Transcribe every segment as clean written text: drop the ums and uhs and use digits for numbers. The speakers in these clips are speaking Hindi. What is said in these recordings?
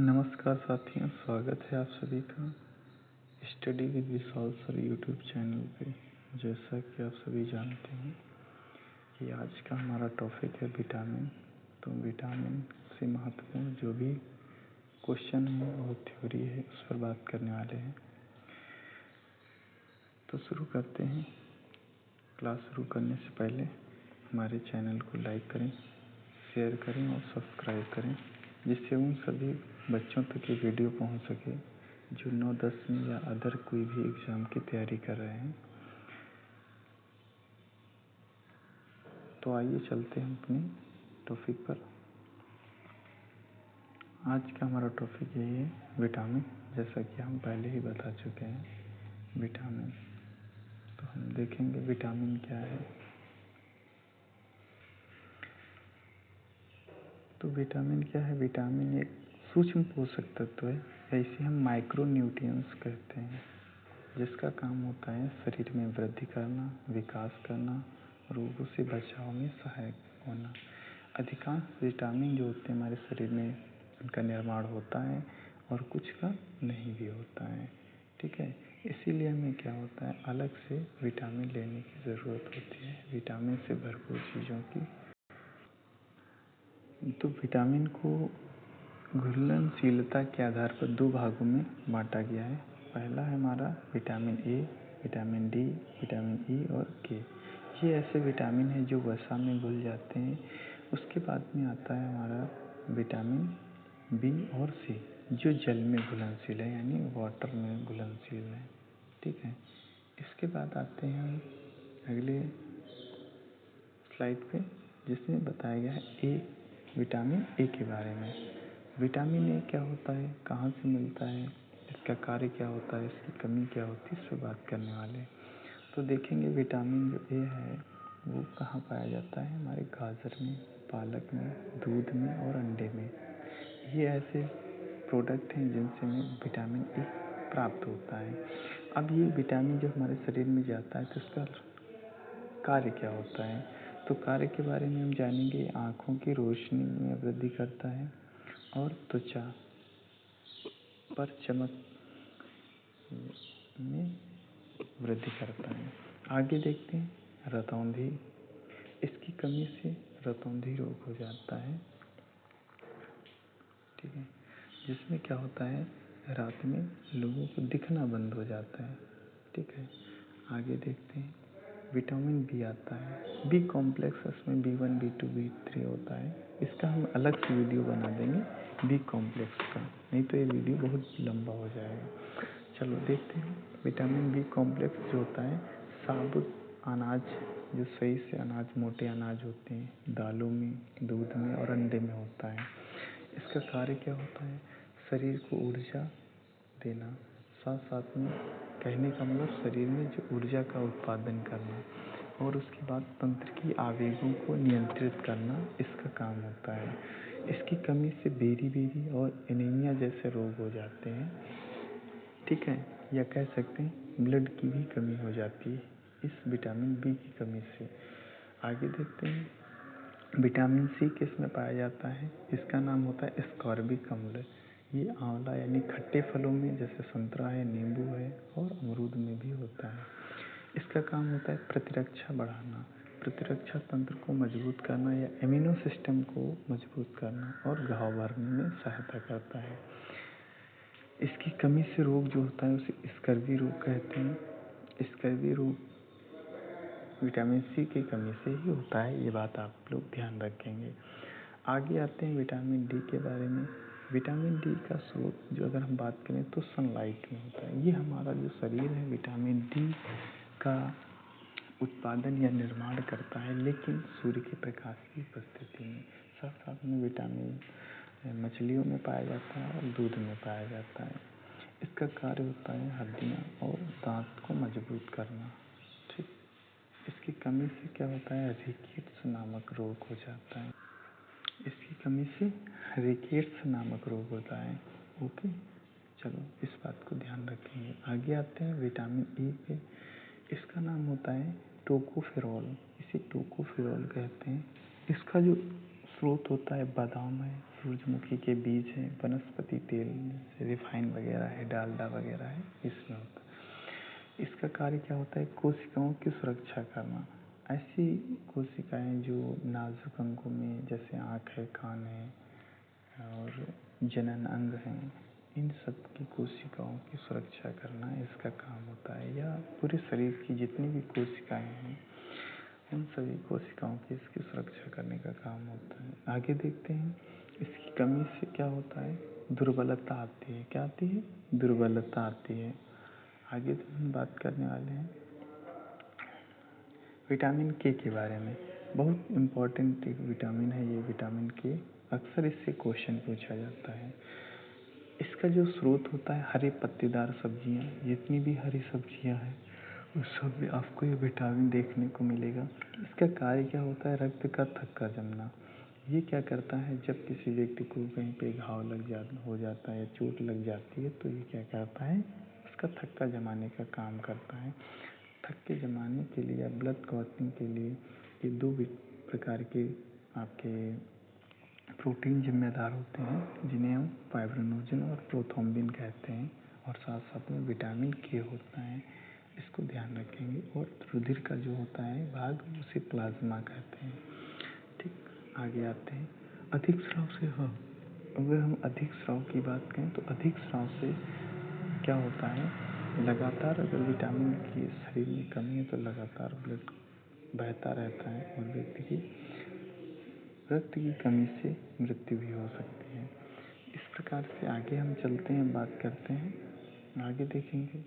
नमस्कार साथियों, स्वागत है आप सभी का study with Vishal sir YouTube channel पे। जैसा कि आप सभी जानते हैं कि आज का हमारा टॉपिक है विटामिन। तो विटामिन से महत्वपूर्ण जो भी क्वेश्चन है और थ्योरी है उस पर बात करने वाले हैं। तो शुरू करते हैं। क्लास शुरू करने से पहले हमारे चैनल को लाइक करें, शेयर करें और सब्सक्राइब करें, जिससे उन सभी बच्चों तक ये वीडियो पहुंच सके जो 9-10 या अदर कोई भी एग्ज़ाम की तैयारी कर रहे हैं। तो आइए चलते हैं अपने टॉपिक पर। आज का हमारा टॉपिक यही है विटामिन। जैसा कि हम पहले ही बता चुके हैं विटामिन। तो हम देखेंगे विटामिन क्या है। तो विटामिन क्या है? विटामिन एक सूक्ष्म पोषक तत्व है, या इसे हम माइक्रो न्यूट्रिएंट्स कहते हैं, जिसका काम होता है शरीर में वृद्धि करना, विकास करना, रोगों से बचाव में सहायक होना। अधिकांश विटामिन जो होते हैं हमारे शरीर में उनका निर्माण होता है और कुछ का नहीं भी होता है। ठीक है, इसीलिए हमें क्या होता है, अलग से विटामिन लेने की ज़रूरत होती है, विटामिन से भरपूर चीज़ों की। तो विटामिन को घुलनशीलता के आधार पर 2 भागों में बांटा गया है। पहला है हमारा vitamin A, vitamin D, vitamin E और के। ये ऐसे विटामिन हैं जो वसा में घुल जाते हैं। उसके बाद में आता है हमारा विटामिन बी और सी, जो जल में घुलनशील है, यानी वाटर में घुलनशील है। ठीक है, इसके बाद आते हैं हम अगले स्लाइड पे, जिसमें बताया गया है विटामिन ए के बारे में। विटामिन ए क्या होता है, कहाँ से मिलता है, इसका कार्य क्या होता है, इसकी कमी क्या होती है, इस पर बात करने वाले। तो देखेंगे विटामिन जो ए है वो कहाँ पाया जाता है, हमारे गाजर में, पालक में, दूध में और अंडे में। ये ऐसे प्रोडक्ट हैं जिनसे हमें विटामिन ए प्राप्त होता है। अब ये विटामिन जो हमारे शरीर में जाता है तो इसका कार्य क्या होता है। तो कार्य के बारे में हम जानेंगे। आँखों की रोशनी में वृद्धि करता है और त्वचा पर चमक में वृद्धि करता है। आगे देखते हैं रतौंधी। इसकी कमी से रतौंधी रोग हो जाता है। ठीक है, जिसमें क्या होता है, रात में लोगों को दिखना बंद हो जाता है। ठीक है, आगे देखते हैं विटामिन बी आता है। बी कॉम्प्लेक्स, इसमें B1, B2, B3 होता है। इसका हम अलग से वीडियो बना देंगे बी कॉम्प्लेक्स का, नहीं तो ये वीडियो बहुत लंबा हो जाएगा। चलो देखते हैं विटामिन बी कॉम्प्लेक्स जो होता है साबुत अनाज, जो सही से अनाज, मोटे अनाज होते हैं, दालों में, दूध में और अंडे में होता है। इसका कार्य क्या होता है, शरीर को ऊर्जा देना, साथ साथ में कहने का मतलब शरीर में जो ऊर्जा का उत्पादन करना, और उसके बाद तंत्र की आवेगों को नियंत्रित करना इसका काम होता है। इसकी कमी से बेरी और एनीमिया जैसे रोग हो जाते हैं। ठीक है, या कह सकते हैं ब्लड की भी कमी हो जाती है इस विटामिन बी की कमी से। आगे देखते हैं विटामिन सी किस में पाया जाता है। इसका नाम होता है स्कॉर्बिक अम्ल। ये आंवला यानी खट्टे फलों में, जैसे संतरा है, नींबू है और अमरूद में भी होता है। इसका काम होता है प्रतिरक्षा बढ़ाना, प्रतिरक्षा तंत्र को मजबूत करना या इम्यूनो सिस्टम को मजबूत करना, और घाव भरने में सहायता करता है। इसकी कमी से रोग जो होता है उसे स्कर्वी रोग कहते हैं। स्कर्वी रोग विटामिन सी की कमी से ही होता है, ये बात आप लोग ध्यान रखेंगे। आगे आते हैं विटामिन डी के बारे में। विटामिन डी का स्रोत जो अगर हम बात करें तो सनलाइट में होता है। ये हमारा जो शरीर है विटामिन डी का उत्पादन या निर्माण करता है, लेकिन सूर्य के प्रकाश की उपस्थिति में। साथ साथ में विटामिन मछलियों में पाया जाता है और दूध में पाया जाता है। इसका कार्य होता है हड्डियाँ और दांत को मजबूत करना। ठीक, इसकी कमी से क्या होता है, रिकेट्स नामक रोग हो जाता है। इसकी कमी से रिकेट्स नामक रोग होता है। ओके, चलो इस बात को ध्यान रखेंगे। आगे आते हैं विटामिन ई पे। इसका नाम होता है टोकोफेरॉल, इसे टोकोफेरॉल कहते हैं। इसका जो स्रोत होता है बादाम है, सूरजमुखी के बीज हैं, वनस्पति तेल रिफाइन वगैरह है, डालडा वगैरह है, इसमें होता है। इसका कार्य क्या होता है? कोशिकाओं की सुरक्षा करना। ऐसी कोशिकाएं जो नाजुक अंगों में, जैसे आँख है, कान है और जनन अंग हैं, इन सब की कोशिकाओं की सुरक्षा करना इसका काम होता है। या पूरे शरीर की जितनी भी कोशिकाएं हैं, उन सभी कोशिकाओं की इसकी सुरक्षा करने का काम होता है। आगे देखते हैं, इसकी कमी से क्या होता है? दुर्बलता आती है। क्या आती है? दुर्बलता आती है। आगे तो हम बात करने वाले हैं विटामिन के बारे में। बहुत इम्पोर्टेंट एक विटामिन है ये विटामिन के। अक्सर इससे क्वेश्चन पूछा जाता है। इसका जो स्रोत होता है हरे पत्तेदार सब्जियां, जितनी भी हरी सब्जियां हैं उस सब में आपको ये विटामिन देखने को मिलेगा। इसका कार्य क्या होता है? रक्त का थक्का जमना। ये क्या करता है? जब किसी व्यक्ति को कहीं पे घाव हो जाता है या चोट लग जाती है, तो ये क्या करता है? उसका थक्का जमाने का काम करता है। थक्के जमाने के लिए या ब्लड क्लॉटिंग के लिए ये दो प्रकार के आपके प्रोटीन जिम्मेदार होते हैं, जिन्हें हम फाइब्रिनोजन और प्रोथ्रोम्बिन कहते हैं, और साथ साथ में विटामिन के होता है। इसको ध्यान रखेंगे। और रुधिर का जो होता है भाग, उसे प्लाज्मा कहते हैं। ठीक, आगे आते हैं अधिक स्राव से। हाँ, अगर हम अधिक स्राव की बात करें तो अधिक स्राव से क्या होता है? लगातार अगर विटामिन की शरीर में कमी है तो लगातार ब्लड बहता रहता है और व्यक्ति की रक्त की कमी से मृत्यु भी हो सकती है। इस प्रकार से आगे हम चलते हैं, बात करते हैं, आगे देखेंगे।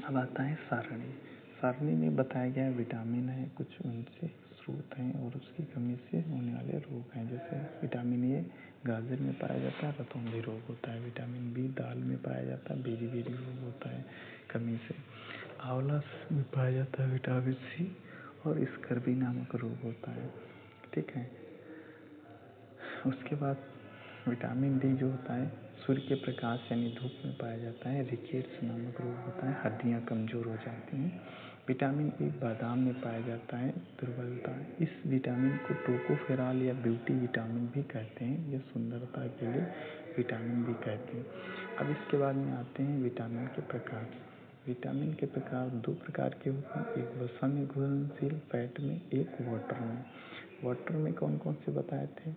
अब आता है सारणी। सारणी में बताया गया है विटामिन है, कुछ उनसे स्रोत हैं और उसकी कमी से होने वाले रोग हैं। जैसे विटामिन ए गाजर में पाया जाता है, रतौंधी रोग होता है। विटामिन बी दाल में पाया जाता है, बेरी बेरी रोग होता है कमी से। आंवला में पाया जाता है विटामिन सी, और स्कर्वी नामक रोग होता है। ठीक है। उसके बाद विटामिन डी जो होता है सूर्य के प्रकाश यानी धूप में पाया जाता है। रिकेट्स नामक रोग होता है, हड्डियां कमजोर हो जाती हैं। विटामिन ई बादाम में पाया जाता है, दुर्बलता। इस विटामिन को टोकोफेरॉल या ब्यूटी विटामिन भी कहते हैं, या सुंदरता के लिए विटामिन भी कहते हैं। अब इसके बाद में आते हैं विटामिन के प्रकार। विटामिन के प्रकार दो प्रकार के होते हैं, एक वसा में घुलनशील फैट में, एक वाटर में। वाटर में कौन कौन से बताए थे?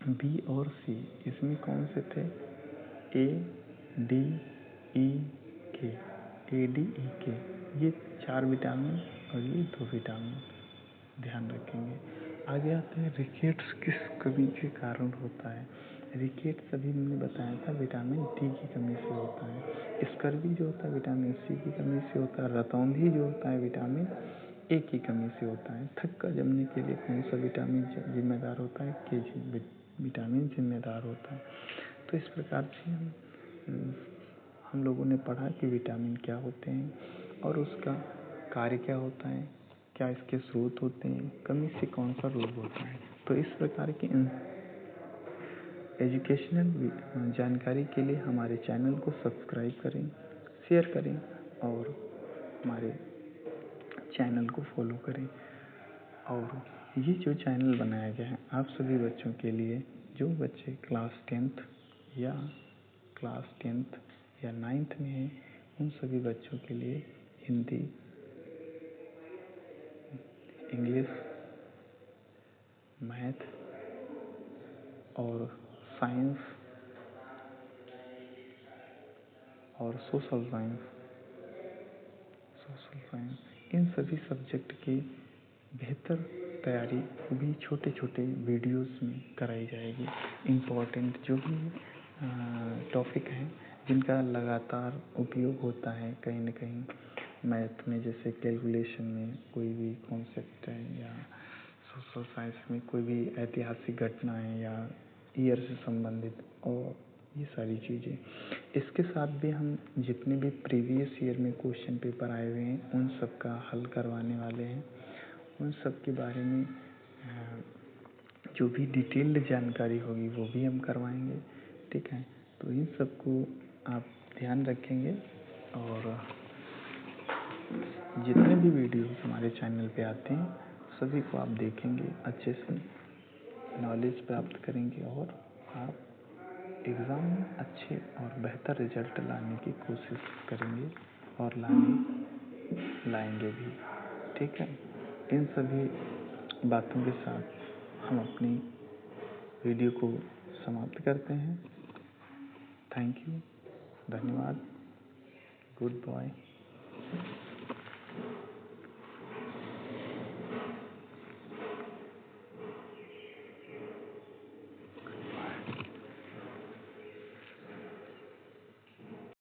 बी और सी। इसमें कौन से थे? ए डी ई के। ए डी ई के, ये 4 विटामिन और ये 2 विटामिन ध्यान रखेंगे। आगे आते हैं रिकेट्स किस कमी के कारण होता है। रिकेट्स अभी मैंने बताया था विटामिन डी की कमी से होता है। स्कर्वी जो होता है विटामिन सी की कमी से होता है। रतौंधी जो होता है विटामिन ए की कमी से होता है। थक्का जमने के लिए कौन सा विटामिन जिम्मेदार होता है? के विटामिन जिम्मेदार होता है। तो इस प्रकार से हम लोगों ने पढ़ा कि विटामिन क्या होते हैं और उसका कार्य क्या होता है, क्या इसके स्रोत होते हैं, कमी से कौन सा रोग होता है। तो इस प्रकार की एजुकेशनल जानकारी के लिए हमारे चैनल को सब्सक्राइब करें, शेयर करें और हमारे चैनल को फॉलो करें। और ये जो चैनल बनाया गया है आप सभी बच्चों के लिए, जो बच्चे क्लास 10th या 9th में हैं, उन सभी बच्चों के लिए हिंदी, इंग्लिश, मैथ और साइंस और सोशल साइंस, इन सभी सब्जेक्ट की बेहतर तैयारी भी छोटे छोटे वीडियोस में कराई जाएगी। इम्पोर्टेंट जो भी टॉपिक हैं जिनका लगातार उपयोग होता है कहीं न कहीं मैथ में, जैसे कैलकुलेशन में कोई भी कॉन्सेप्ट है, या सोशल साइंस में कोई भी ऐतिहासिक घटना है या ईयर से संबंधित, और ये सारी चीज़ें। इसके साथ भी हम जितने भी प्रीवियस ईयर में क्वेश्चन पेपर आए हुए हैं उन सब का हल करवाने वाले हैं। उन सब के बारे में जो भी डिटेल्ड जानकारी होगी वो भी हम करवाएंगे। ठीक है, तो इन सब को आप ध्यान रखेंगे और जितने भी वीडियोस हमारे चैनल पे आते हैं सभी को आप देखेंगे, अच्छे से नॉलेज प्राप्त करेंगे और एग्ज़ाम में अच्छे और बेहतर रिजल्ट लाने की कोशिश करेंगे और लाएंगे भी। ठीक है, इन सभी बातों के साथ हम अपनी वीडियो को समाप्त करते हैं। थैंक यू, धन्यवाद, गुड बॉय।